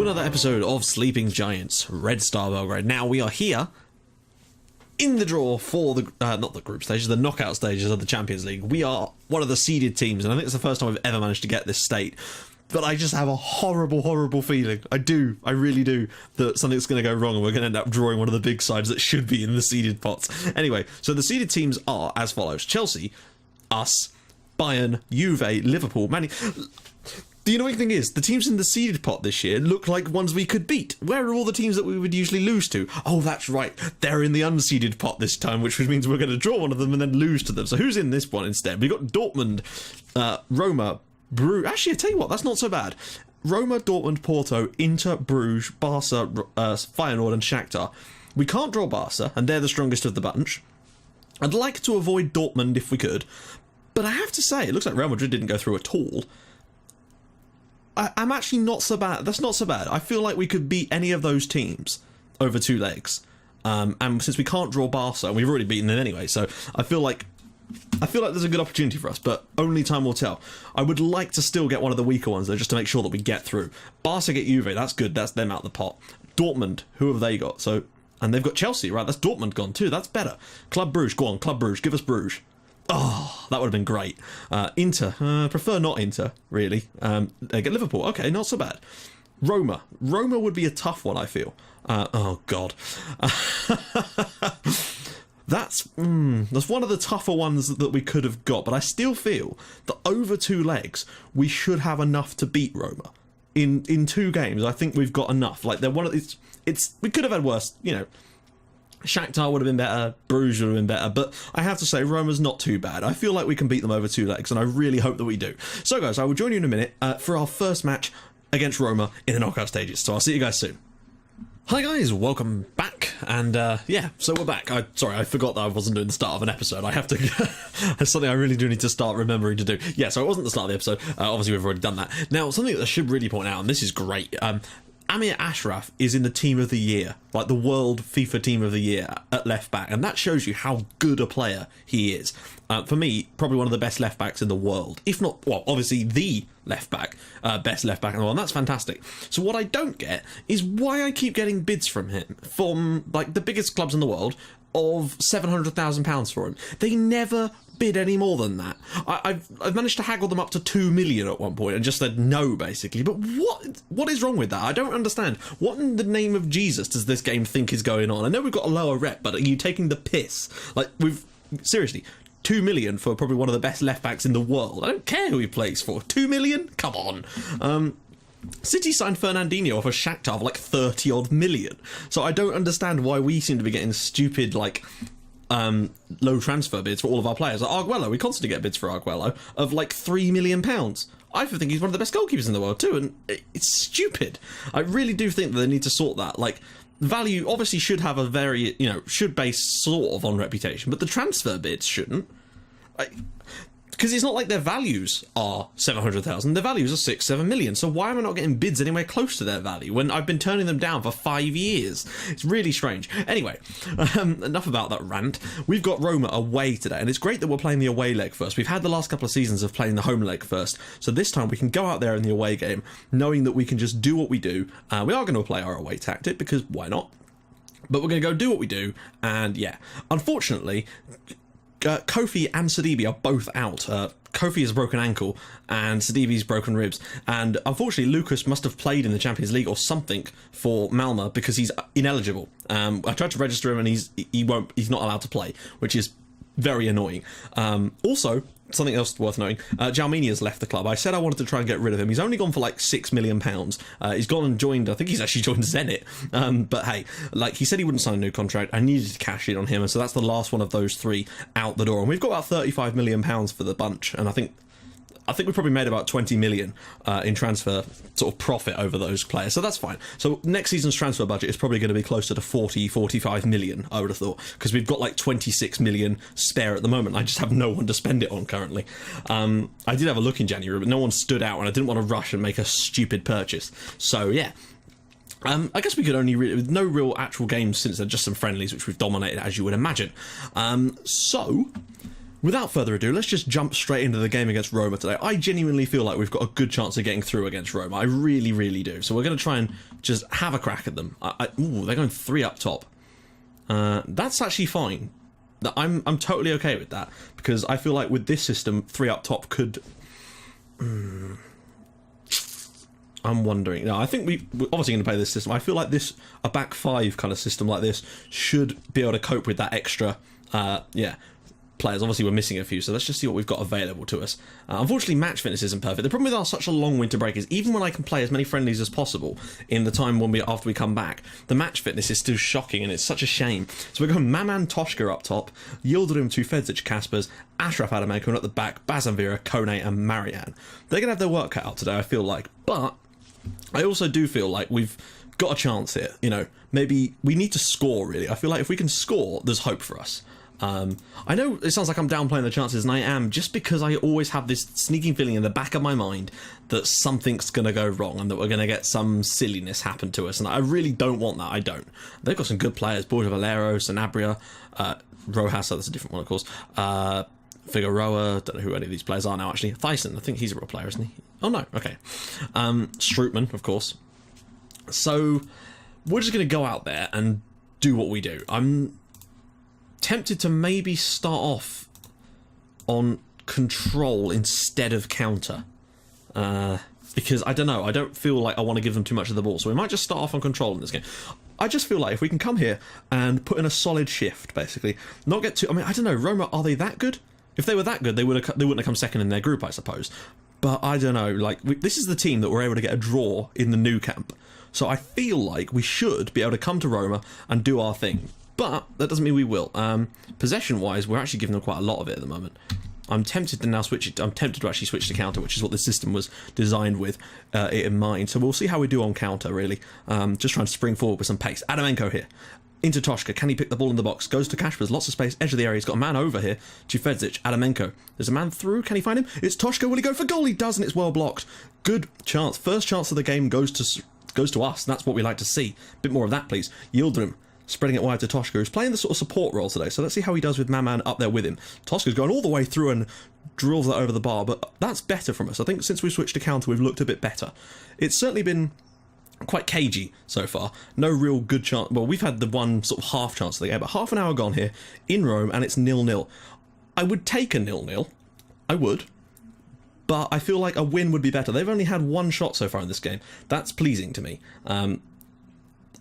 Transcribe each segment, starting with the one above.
to another episode of Sleeping Giants, Red Star Belgrade. Now we are here in the draw for the, not the group stages, the knockout stages of the Champions League. We are one of the seeded teams, and I think it's the first time I've ever managed to get this state. But I just have a horrible feeling, I really do, that something's going to go wrong and we're going to end up drawing one of the big sides that should be in the seeded pots. Anyway, so the seeded teams are as follows. Chelsea, us, Bayern, Juve, Liverpool, Man. The annoying thing is, the teams in the seeded pot this year look like ones we could beat. Where are all the teams that we would usually lose to? Oh, that's right, they're in the unseeded pot this time, which means we're going to draw one of them and then lose to them. So who's in this one instead? We've got Dortmund, Roma, Bruges. Actually, I tell you what, that's not so bad. Roma, Dortmund, Porto, Inter, Bruges, Barca, Feyenoord and Shakhtar. We can't draw Barca, and they're the strongest of the bunch. I'd like to avoid Dortmund if we could, but I have to say, it looks like Real Madrid didn't go through at all. I'm actually not so bad. That's not so bad. I feel like we could beat any of those teams over two legs. And since we can't draw Barca, and we've already beaten them anyway, so I feel like there's a good opportunity for us, but only time will tell. I would like to still get one of the weaker ones, though, just to make sure that we get through. Barca get Juve, that's good. That's them out of the pot. Dortmund, who have they got? So, and they've got Chelsea, right? That's Dortmund gone too. That's better. Club Bruges, go on. Club Bruges, give us Bruges. Oh, that would have been great. Inter, prefer not Inter, really. They get Liverpool, okay, not so bad. Roma would be a tough one, I feel. Oh, God. That's one of the tougher ones that we could have got, but I still feel that over two legs, we should have enough to beat Roma. In two games, I think we've got enough. Like, they're one of we could have had worse, you know. Shakhtar would have been better, Bruges would have been better, but I have to say Roma's not too bad. I feel like we can beat them over two legs, and I really hope that we do. So guys, I will join you in a minute for our first match against Roma in the knockout stages, so I'll see you guys soon. Hi guys, welcome back, and yeah, so we're back. Sorry, I forgot that I wasn't doing the start of an episode. I have to, that's something I really do need to start remembering to do. Yeah, so it wasn't the start of the episode, obviously we've already done that. Now, something that I should really point out, and this is great, Amir Ashraf is in the team of the year, like the world FIFA team of the year at left back, and that shows you how good a player he is. For me, probably one of the best left backs in the world, if not, well, obviously the left back, best left back in the world, and that's fantastic. So what I don't get is why I keep getting bids from him, from like the biggest clubs in the world, of £700,000 for him. They never bid any more than that. I've managed to haggle them up to 2 million at one point and just said no, basically. But what is wrong with that? I don't understand. What in the name of Jesus does this game think is going on? I know we've got a lower rep, but are you taking the piss? Like, seriously, 2 million for probably one of the best left backs in the world. I don't care who he plays for. 2 million? Come on. City signed Fernandinho off of Shakhtar for like 30 odd million. So I don't understand why we seem to be getting stupid, like, low transfer bids for all of our players. Like Arguello, we constantly get bids for Arguello of like £3 million. I think he's one of the best goalkeepers in the world too, and it's stupid. I really do think that they need to sort that. Like, value obviously should have a very, should base sort of on reputation, but the transfer bids shouldn't. Because it's not like their values are 700,000, their values are 6-7 million. So why am I not getting bids anywhere close to their value when I've been turning them down for 5 years? It's really strange. Anyway, enough about that rant. We've got Roma away today, and it's great that we're playing the away leg first. We've had the last couple of seasons of playing the home leg first, so this time we can go out there in the away game knowing that we can just do what we do. We are going to apply our away tactic, because why not? But we're going to go do what we do, and yeah. Unfortunately, Kofi and Sidibe are both out. Kofi has a broken ankle and Sidibe's broken ribs, and unfortunately Lucas must have played in the Champions League or something for Malmö because he's ineligible. I tried to register him and he's not allowed to play, which is very annoying. Also, something else worth noting, Jalmini has left the club. I said I wanted to try and get rid of him. He's only gone for like £6 million. He's gone and joined, I think he's actually joined Zenit. But hey, like he said he wouldn't sign a new contract. I needed to cash in on him, and so that's the last one of those three out the door. And we've got about £35 million for the bunch, and I think we probably made about 20 million in transfer sort of profit over those players, so that's fine. So next season's transfer budget is probably going to be closer to 40-45 million, I would have thought, because we've got like 26 million spare at the moment. I just have no one to spend it on currently. I did have a look in January, but no one stood out, and I didn't want to rush and make a stupid purchase. So yeah. I guess we could only with no real actual games since they're just some friendlies, which we've dominated, as you would imagine. So without further ado, let's just jump straight into the game against Roma today. I genuinely feel like we've got a good chance of getting through against Roma. I really, really do. So we're going to try and just have a crack at them. Ooh, they're going 3 up top. That's actually fine. I'm totally okay with that, because I feel like with this system, 3 up top could... I'm wondering. No, I think we're obviously going to play this system. I feel like a back 5 kind of system like this should be able to cope with that extra, players. Obviously we're missing a few, so let's just see what we've got available to us. Unfortunately, match fitness isn't perfect. The problem with such a long winter break is even when I can play as many friendlies as possible in the time after we come back, the match fitness is still shocking, and it's such a shame. So we're going Maman Toshka up top, Yildirim Tufedzic Kaspers, Ashraf Adamenko, and at the back, Bazanvira, Kone, and Marianne. They're going to have their work cut out today, I feel like, but I also do feel like we've got a chance here. You know, maybe we need to score, really. I feel like if we can score, there's hope for us. I know it sounds like I'm downplaying the chances, and I am, just because I always have this sneaking feeling in the back of my mind that something's going to go wrong and that we're going to get some silliness happen to us, and I really don't want that. I don't. They've got some good players: Borja Valero, Sanabria, Rojas, that's a different one, of course, Figueroa, don't know who any of these players are now, actually. Thyssen, I think he's a real player, isn't he? Oh, no, okay. Strootman, of course. So, we're just going to go out there and do what we do. I'm tempted to maybe start off on control instead of counter, because I don't know, I don't feel like I want to give them too much of the ball, so we might just start off on control in this game. I just feel like if we can come here and put in a solid shift, basically, not get too... I mean, I don't know, Roma, are they that good? If they were that good, they wouldn't have come second in their group, I suppose. But I don't know, like, this is the team that we're able to get a draw in the new camp, so I feel like we should be able to come to Roma and do our thing. But that doesn't mean we will. Possession-wise, we're actually giving them quite a lot of it at the moment. I'm tempted to now switch it. I'm tempted to actually switch to counter, which is what the system was designed with it in mind. So we'll see how we do on counter, really. Just trying to spring forward with some pace. Adamenko here. Into Toshka. Can he pick the ball in the box? Goes to Kaspers. Lots of space. Edge of the area. He's got a man over here. Tufedzic. Adamenko. There's a man through. Can he find him? It's Toshka. Will he go for goal? He does, and it's well blocked. Good chance. First chance of the game goes to us, and that's what we like to see. Bit more of that, please. Yildirim. Spreading it wide to Toshka, who's playing the sort of support role today. So let's see how he does with Maman up there with him. Toshka's going all the way through and drills that over the bar, but that's better from us. I think since we switched to counter, we've looked a bit better. It's certainly been quite cagey so far. No real good chance. Well, we've had the one sort of half chance of the game, but half an hour gone here in Rome, and it's 0-0. I would take a 0-0. I would. But I feel like a win would be better. They've only had 1 shot so far in this game. That's pleasing to me.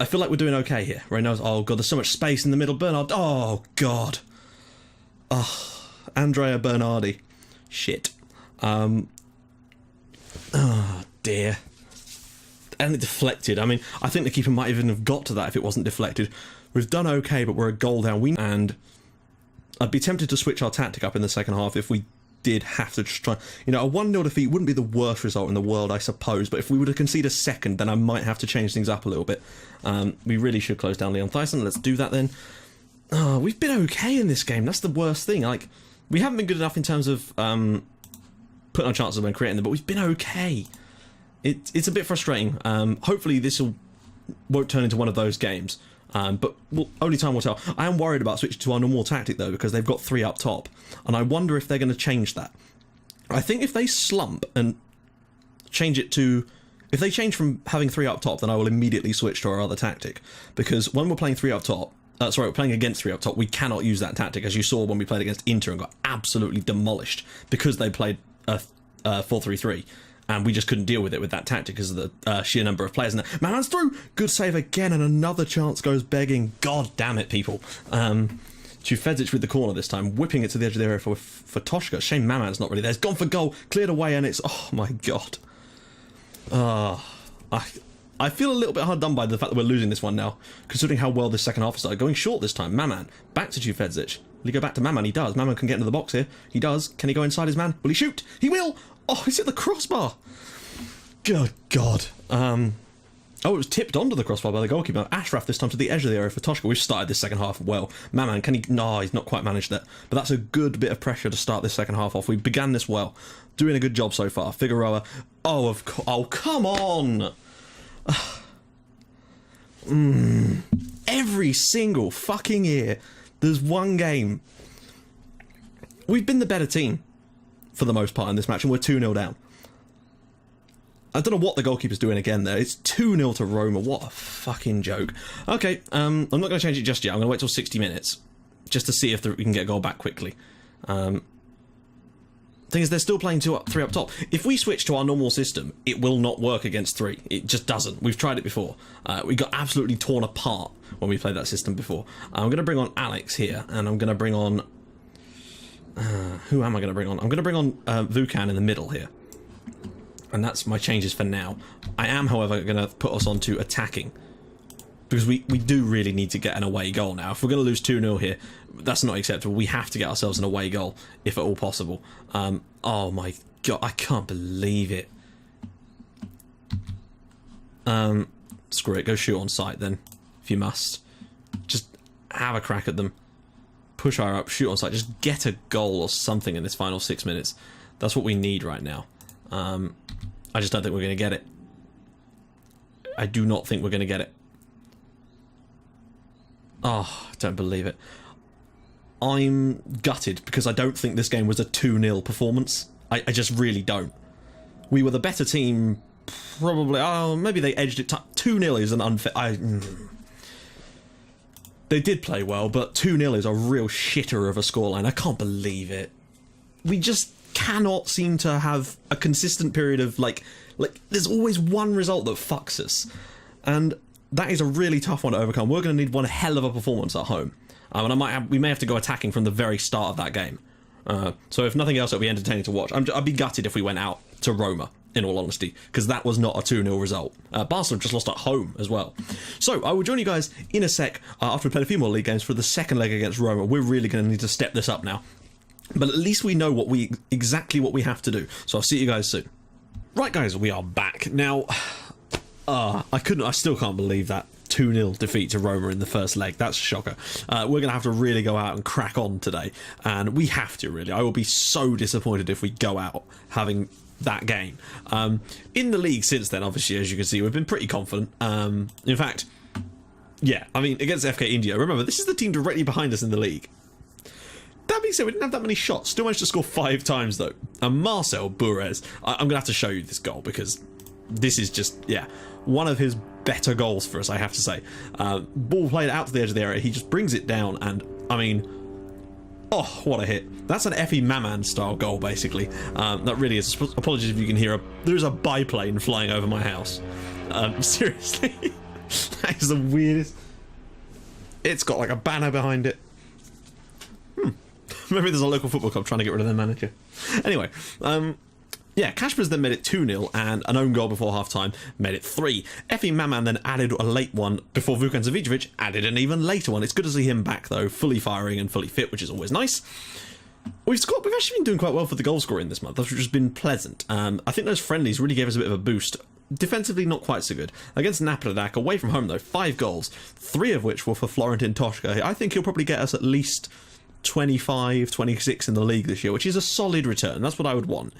I feel like we're doing okay here. Reynolds, oh god, there's so much space in the middle. Bernard, oh god. Oh, Andrea Bernardi. Shit. Oh dear. And it deflected. I mean, I think the keeper might even have got to that if it wasn't deflected. We've done okay, but we're a goal down. And I'd be tempted to switch our tactic up in the second half if we did have to just try. You know, a 1-0 defeat wouldn't be the worst result in the world, I suppose, but if we were to concede a second, then I might have to change things up a little bit. We really should close down Leon Thyssen. Let's do that then. Oh, we've been okay in this game. That's the worst thing. Like, we haven't been good enough in terms of putting our chances when creating them, but we've been okay. It's a bit frustrating. Hopefully this won't turn into one of those games. But only time will tell. I am worried about switching to our normal tactic, though, because they've got 3 up top, and I wonder if they're going to change that. I think if they slump and change it to... If they change from having 3 up top, then I will immediately switch to our other tactic, because when we're playing 3 up top... we're playing against 3 up top, we cannot use that tactic, as you saw when we played against Inter and got absolutely demolished, because they played a 4-3-3. And we just couldn't deal with it with that tactic because of the sheer number of players. And Maman's through! Good save again, and another chance goes begging. God damn it, people. Tufedzic with the corner this time, whipping it to the edge of the area for Toshka. Shame Maman's not really there. It's gone for goal, cleared away, and it's... Oh, my God. I feel a little bit hard done by the fact that we're losing this one now, considering how well this second half started. Going short this time. Maman, back to Tufedzic. Will he go back to Maman? He does. Maman can get into the box here. He does. Can he go inside his man? Will he shoot? He will! Oh, he's hit the crossbar. Good God. Oh, it was tipped onto the crossbar by the goalkeeper. Ashraf this time to the edge of the area for Toshka. We've started this second half well. Maman, can he... No, he's not quite managed that. But that's a good bit of pressure to start this second half off. We began this well. Doing a good job so far. Figueroa. Oh, of course. Oh, come on. Every single fucking year, there's one game we've been the better team for the most part in this match, and we're 2-0 down. I don't know what the goalkeeper's doing again there. It's 2-0 to Roma. What a fucking joke. Okay, I'm not going to change it just yet. I'm going to wait till 60 minutes just to see if we can get a goal back quickly. Thing is, they're still playing 3 up top. If we switch to our normal system, it will not work against 3. It just doesn't. We've tried it before. We got absolutely torn apart when we played that system before. I'm going to bring on Alex here, and I'm going to bring on... who am I going to bring on? I'm going to bring on Vukan in the middle here. And that's my changes for now. I am, however, going to put us on to attacking. Because we do really need to get an away goal now. If we're going to lose 2-0 here, that's not acceptable. We have to get ourselves an away goal, if at all possible. Oh my god, I can't believe it. Screw it, go shoot on sight then, if you must. Just have a crack at them. Push her up, shoot on sight. Just get a goal or something in this final 6 minutes. That's what we need right now. I just don't think we're going to get it. I do not think we're going to get it. Oh, I don't believe it. I'm gutted because I don't think this game was a 2-0 performance. I just really don't. We were the better team, probably. Oh, maybe they edged it. 2-0 is an unfair... They did play well, but 2-0 is a real shitter of a scoreline. I can't believe it. We just cannot seem to have a consistent period of, like there's always one result that fucks us. And that is a really tough one to overcome. We're going to need one hell of a performance at home. And we may have to go attacking from the very start of that game. So if nothing else, it'll be entertaining to watch. I'd be gutted if we went out to Roma, in all honesty, because that was not a 2-0 result. Barcelona just lost at home as well. So I will join you guys in a sec after we play a few more league games for the second leg against Roma. We're really going to need to step this up now. But at least we know exactly what we have to do. So I'll see you guys soon. Right, guys, we are back. Now, I still can't believe that 2-0 defeat to Roma in the first leg. That's a shocker. We're going to have to really go out and crack on today. And we have to, really. I will be so disappointed if we go out having that game. In the league since then, obviously, as you can see, we've been pretty confident. In fact, yeah, I mean, against FK India, remember, this is the team directly behind us in the league. That being said, we didn't have that many shots. Still managed to score 5 times, though. And Marcel Bourrez, I'm going to have to show you this goal because this is just, yeah, one of his better goals for us, I have to say. Ball played out to the edge of the area. He just brings it down, and, I mean, oh, what a hit. That's an Effie Maman style goal, basically. That really is. Apologies if you can hear there's a biplane flying over my house. Seriously. That is the weirdest. It's got like a banner behind it. Maybe there's a local football club trying to get rid of their manager. Anyway, yeah, Kaspar's then made it 2-0, and an own goal before half-time made it 3. Effie Maman then added a late one before Vukan Savicevic added an even later one. It's good to see him back, though, fully firing and fully fit, which is always nice. We've actually been doing quite well for the goal scoring this month, which has been pleasant. I think those friendlies really gave us a bit of a boost. Defensively, not quite so good. Against MacLeod, away from home, though, 5 goals, 3 of which were for Florentin Toshka. I think he'll probably get us at least 25, 26 in the league this year, which is a solid return. That's what I would want.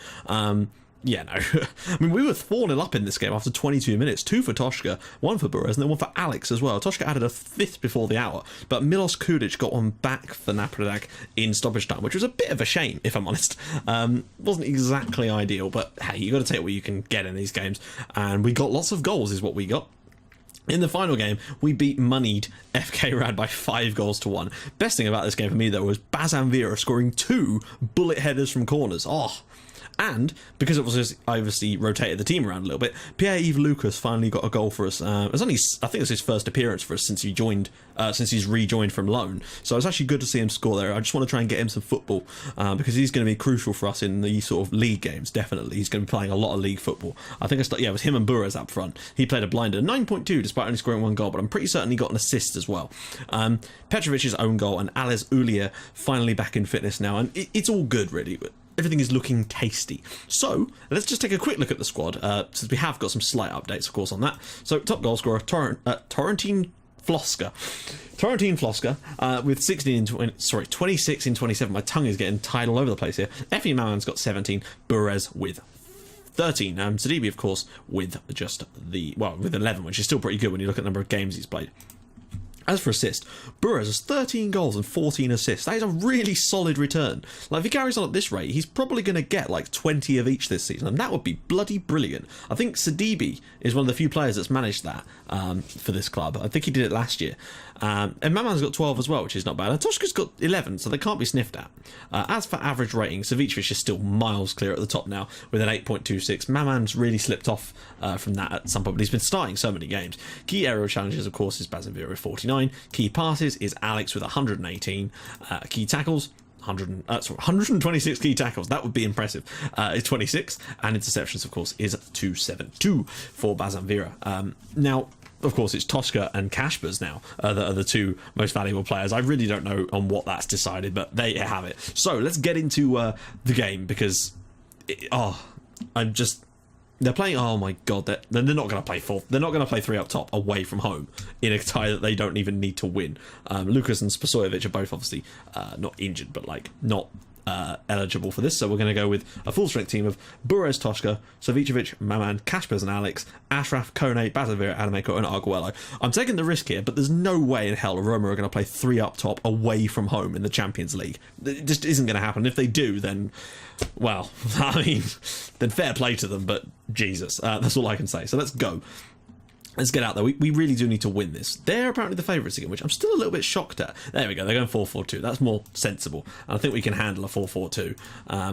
Yeah, no. I mean, we were 4-0 up in this game after 22 minutes. 2 for Toshka, 1 for Bourrez, and then 1 for Alex as well. Toshka added a 5th before the hour, but Milos Kudic got one back for Napredak in stoppage time, which was a bit of a shame, if I'm honest. Wasn't exactly ideal, but hey, you got to take what you can get in these games. And we got lots of goals is what we got. In the final game, we beat moneyed FK Rad by 5 goals to 1. Best thing about this game for me, though, was Bazan Vera scoring 2 bullet headers from corners. Oh, and because it was just obviously rotated the team around a little bit, Pierre-Yves Lucas finally got a goal for us. It was only, I think it was his first appearance for us since he joined, since he's rejoined from loan. So it's actually good to see him score there. I just want to try and get him some football because he's going to be crucial for us in the sort of league games. Definitely, he's going to be playing a lot of league football. I think it was him and Bourrez up front. He played a blinder, 9.2 despite only scoring 1 goal, but I'm pretty certain he got an assist as well. Petrovic's own goal and Ales Ulia finally back in fitness now, and it's all good really. Everything is looking tasty. So, let's just take a quick look at the squad, since we have got some slight updates, of course, on that. So, top goal scorer, Torrentine Floska. With 26 in 27. My tongue is getting tied all over the place here. Effie Maman's got 17. Bourrez with 13. Sidibe, of course, with just with 11, which is still pretty good when you look at the number of games he's played. As for assist, Burrows has 13 goals and 14 assists. That is a really solid return. Like, if he carries on at this rate, he's probably going to get like 20 of each this season, and that would be bloody brilliant. I think Sidibe is one of the few players that's managed that for this club. I think he did it last year. And Maman's got 12 as well, which is not bad. And Toshka's got 11, so they can't be sniffed at. As for average rating, Savicevic is still miles clear at the top now with an 8.26. Maman's really slipped off from that at some point, but he's been starting so many games. Key aerial challenges, of course, is Bazanvira with 49. Key passes is Alex with 118. Key tackles, 126 key tackles. That would be impressive. Is 26, and interceptions, of course, is 272 for Bazanvira. Now, of course, it's Toshka and Kashbers now that are the two most valuable players. I really don't know on what that's decided, but there you have it. So let's get into the game, because they're playing. Oh my god, they're not going to play four. They're not going to play three up top away from home in a tie that they don't even need to win. Lucas and Spasojevic are both obviously not injured, but like not eligible for this. So we're going to go with a full strength team of Burrows, Toshka, Savicevic, Maman, Kashbers and Alex, Ashraf, Kone, Bazanvira, Adameko and Arguello. I'm taking the risk here, but there's no way in hell Roma are going to play three up top away from home in the Champions League. It just isn't going to happen. If they do, then, well, I mean, then fair play to them, but Jesus, that's all I can say. So let's go. Let's get out there. We really do need to win this. They're apparently the favourites again, which I'm still a little bit shocked at. There we go. They're going 4-4-2. That's more sensible. And I think we can handle a 4-4-2.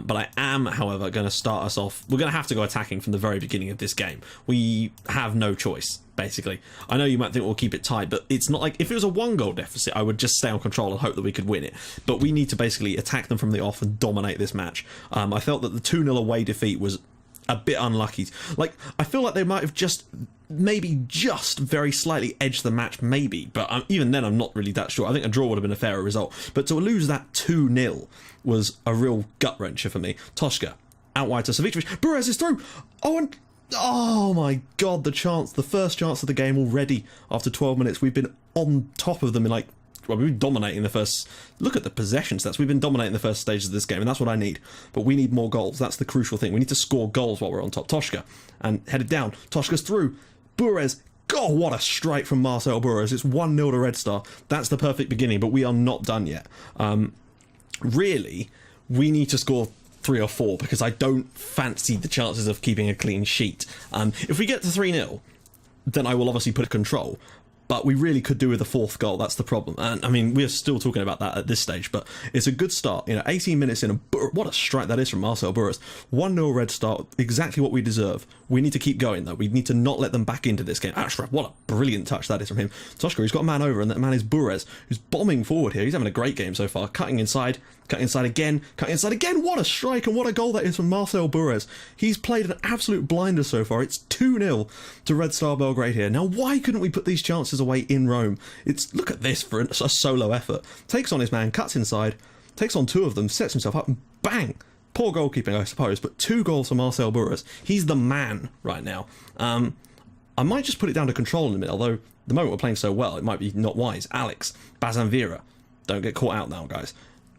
But I am, however, going to start us off. We're going to have to go attacking from the very beginning of this game. We have no choice, basically. I know you might think we'll keep it tight, but it's not like... If it was a one-goal deficit, I would just stay on control and hope that we could win it. But we need to basically attack them from the off and dominate this match. I felt that the 2-0 away defeat was a bit unlucky. Like, I feel like they might have just very slightly edged the match, maybe, but even then I'm not really that sure. I think a draw would have been a fairer result, but to lose that 2-0 was a real gut wrencher for me. Toshka out wide to Savicevic. Burrows is through. Oh my god, the first chance of the game already. After 12 minutes, we've been on top of them in like... Well, we've been dominating the first... Look at the possession stats. We've been dominating the first stages of this game, and that's what I need. But we need more goals. That's the crucial thing. We need to score goals while we're on top. Toshka, and headed down. Toshka's through. Burrows. God, what a strike from Marcel Burrows. It's 1-0 to Red Star. That's the perfect beginning, but we are not done yet. Really, we need to score 3 or 4, because I don't fancy the chances of keeping a clean sheet. If we get to 3-0, then I will obviously put control. But we really could do with a 4th goal. That's the problem. And I mean, we're still talking about that at this stage, but it's a good start. 18 minutes in, what a strike that is from Marcel Burrows. 1-0 Red Star, exactly what we deserve. We need to keep going, though. We need to not let them back into this game. Ashraf, what a brilliant touch that is from him. Toshka, he's got a man over, and that man is Burrows, who's bombing forward here. He's having a great game so far. Cutting inside again. What a strike, and what a goal that is from Marcel Burrows. He's played an absolute blinder so far. It's 2-0 to Red Star Belgrade here. Now, why couldn't we put these chances away in Rome? Look at this for a solo effort. Takes on his man, cuts inside, takes on 2 of them, sets himself up, and bang! Poor goalkeeping, I suppose, but 2 goals for Marcel Burrows. He's the man right now. I might just put it down to control in a minute, although the moment we're playing so well, it might be not wise. Alex, Bazanvira, don't get caught out now, guys.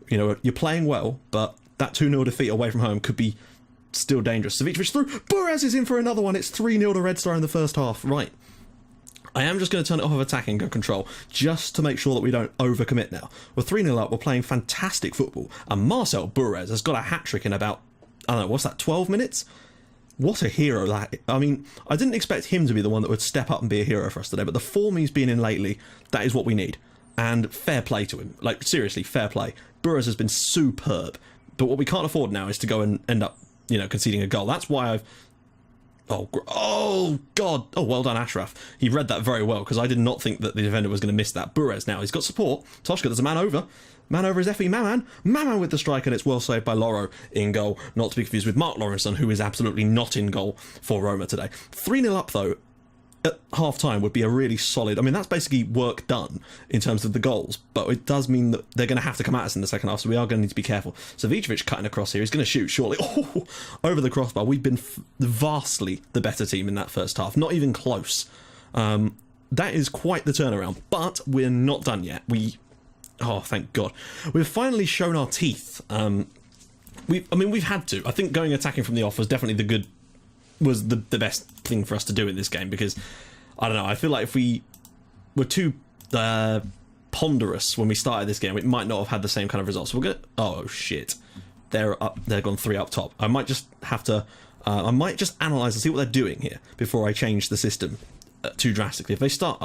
You're playing well, but that 2-0 defeat away from home could be still dangerous. Savicevic through. Burrows is in for another one. It's 3-0 to Red Star in the first half. Right. I am just going to turn it off of attacking and go control, just to make sure that we don't overcommit now. We're 3-0 up. We're playing fantastic football. And Marcel Burrows has got a hat-trick in about, I don't know, what's that, 12 minutes? What a hero that... I mean, I didn't expect him to be the one that would step up and be a hero for us today, but the form he's been in lately, that is what we need. And fair play to him. Like, seriously, fair play. Burrows has been superb. But what we can't afford now is to go and end up, conceding a goal. That's why I've... Oh, God. Oh, well done, Ashraf. He read that very well, because I did not think that the defender was going to miss that. Burrows now, he's got support. Toshka, there's a man over. Man over is Effie Maman. Maman with the strike, and it's well saved by Loro in goal. Not to be confused with Mark Lawrenson, who is absolutely not in goal for Roma today. 3-0 up, though, at half-time would be a really solid... I mean, that's basically work done in terms of the goals, but it does mean that they're going to have to come at us in the second half, so we are going to need to be careful. Savicevic cutting across here. He's going to shoot, surely. Oh, over the crossbar. We've been vastly the better team in that first half. Not even close. That is quite the turnaround, but we're not done yet. Oh, thank God. We've finally shown our teeth. We've had to. I think going attacking from the off was definitely the best thing for us to do in this game, because I don't know, I feel like if we were too ponderous when we started this game, it might not have had the same kind of results. So we're gonna... Oh, shit. They're gone 3 up top. I might just have to... I might just analyse and see what they're doing here before I change the system too drastically. If they start...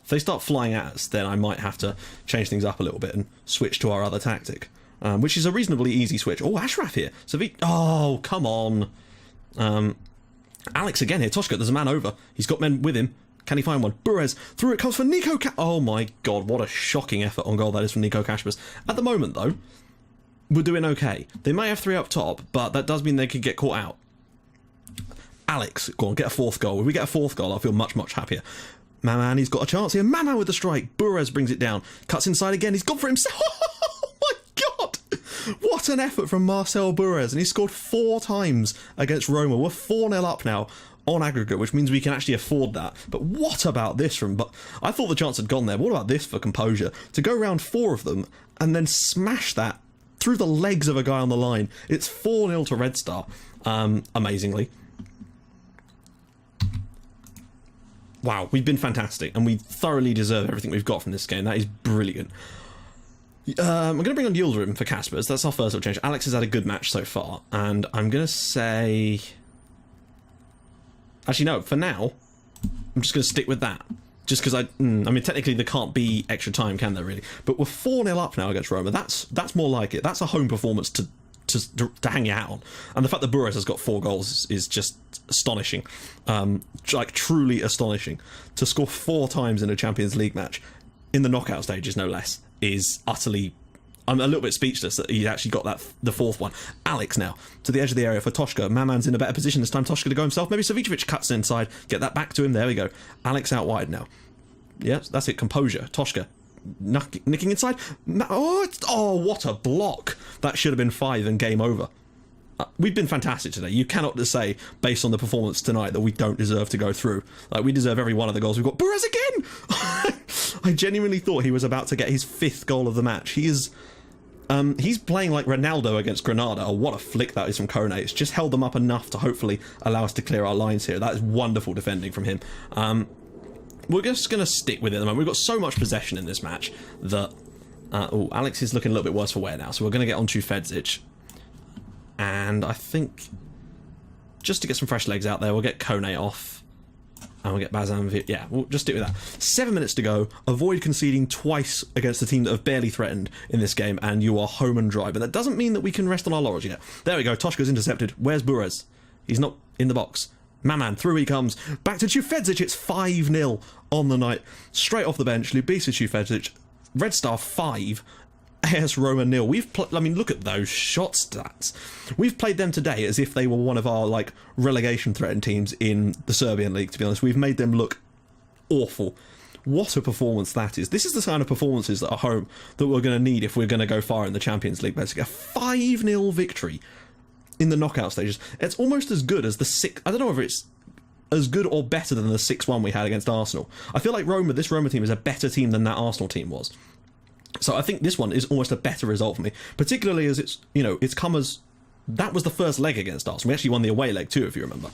If they start flying at us, then I might have to change things up a little bit and switch to our other tactic. Which is a reasonably easy switch. Oh, Ashraf here. So oh, come on. Alex again here. Toshka, there's a man over. He's got men with him. Can he find one? Burez through it comes for Nico. Oh my god, what a shocking effort on goal that is from Nico Kaspas. At the moment, though, we're doing okay. They may have 3 up top, but that does mean they could get caught out. Alex, go on, get a 4th goal. If we get a 4th goal, I'll feel much, much happier. Maman, he's got a chance here. Maman with the strike. Burez brings it down. Cuts inside again. He's gone for himself. Oh my god! What an effort from Marcel Burez. And he scored 4 times against Roma. We're 4-0 up now on aggregate, which means we can actually afford that. But what about this from... But I thought the chance had gone there. What about this for composure? To go round 4 of them and then smash that through the legs of a guy on the line. It's 4-0 to Red Star, amazingly. Wow, we've been fantastic, and we thoroughly deserve everything we've got from this game. That is brilliant. I'm going to bring on Yildirim for Kaspers. That's our first little change. Alex has had a good match so far, and I'm going to say... Actually, no, for now, I'm just going to stick with that. Just because I mean, technically there can't be extra time, can there, really? But we're 4-0 up now against Roma. That's more like it. That's a home performance to hang your hat on. And the fact that Burez has got 4 goals is just astonishing. Like, truly astonishing. To score 4 times in a Champions League match, in the knockout stages no less, is utterly... I'm a little bit speechless that he actually got the 4th one. Alex now, to the edge of the area for Toshka. Maman's in a better position this time. Toshka to go himself. Maybe Savicevic cuts inside. Get that back to him. There we go. Alex out wide now. Yes, that's it. Composure. Toshka nicking inside. Oh, what a block. That should have been 5 and game over. We've been fantastic today. You cannot say, based on the performance tonight, that we don't deserve to go through. Like, we deserve every one of the goals we've got. Burez again! I genuinely thought he was about to get his 5th goal of the match. He is... he's playing like Ronaldo against Granada. Oh, what a flick that is from Kone. It's just held them up enough to hopefully allow us to clear our lines here. That is wonderful defending from him. We're just going to stick with it at the moment. We've got so much possession in this match that... oh, Alex is looking a little bit worse for wear now, so we're going to get onto Fedzic. And I think, just to get some fresh legs out there, we'll get Kone off. And we'll get Bazan... Yeah, we'll just stick with that. 7 minutes to go. Avoid conceding twice against a team that have barely threatened in this game, and you are home and dry. But that doesn't mean that we can rest on our laurels yet. There we go. Toshka's intercepted. Where's Burez? He's not in the box. Maman, through he comes. Back to Fedzic. It's 5-0 on the night. Straight off the bench. Lubisa Fedzic. Red Star 5. AS Roma 0. I mean, look at those shot stats. We've played them today as if they were one of our, like, relegation threatened teams in the Serbian league, to be honest. We've made them look awful. What a performance that is. This is the kind of performances that are home that we're going to need if we're going to go far in the Champions League, basically. A 5-0 victory in the knockout stages. It's almost as good as the 6... I don't know if it's as good or better than the 6-1 we had against Arsenal. I feel like this Roma team is a better team than that Arsenal team was. So I think this one is almost a better result for me, particularly as it's, you know, it's come as... That was the first leg against Arsenal. We actually won the away leg too, if you remember.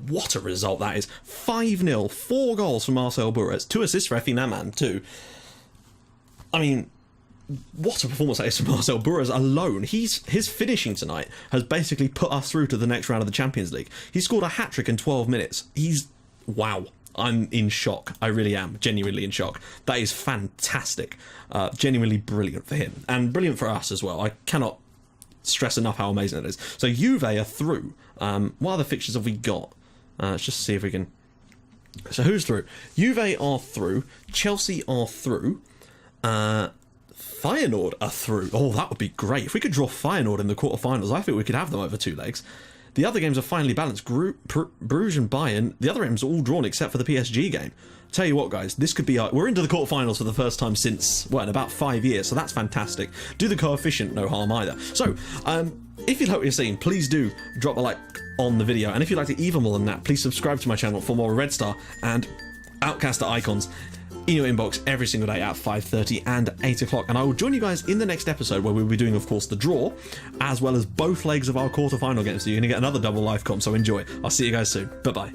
What a result that is. 5-0, 4 goals from Marcel Burez, 2 assists for Efi Naman too. I mean, what a performance that is from Marcel Burez alone. His finishing tonight has basically put us through to the next round of the Champions League. He scored a hat-trick in 12 minutes. Wow. I'm in shock. I really am. Genuinely in shock. That is fantastic. Genuinely brilliant for him. And brilliant for us as well. I cannot stress enough how amazing it is. So Juve are through. What other fixtures have we got? Let's just see if we can... So who's through? Juve are through. Chelsea are through. Feyenoord are through. Oh, that would be great. If we could draw Feyenoord in the quarterfinals, I think we could have them over 2 legs. The other games are finally balanced. Bruges and Bayern, the other games are all drawn except for the PSG game. Tell you what, guys, this could be... we're into the quarterfinals for the first time since, well, in about 5 years, so that's fantastic. Do the coefficient, no harm either. So, if you like what you're seeing, please do drop a like on the video. And if you'd like to even more than that, please subscribe to my channel for more Red Star and Outcaster icons in your inbox every single day at 5:30 and 8 o'clock. And I will join you guys in the next episode where we'll be doing, of course, the draw, as well as both legs of our quarterfinal games. So you're going to get another double live comp, so enjoy. I'll see you guys soon. Bye-bye.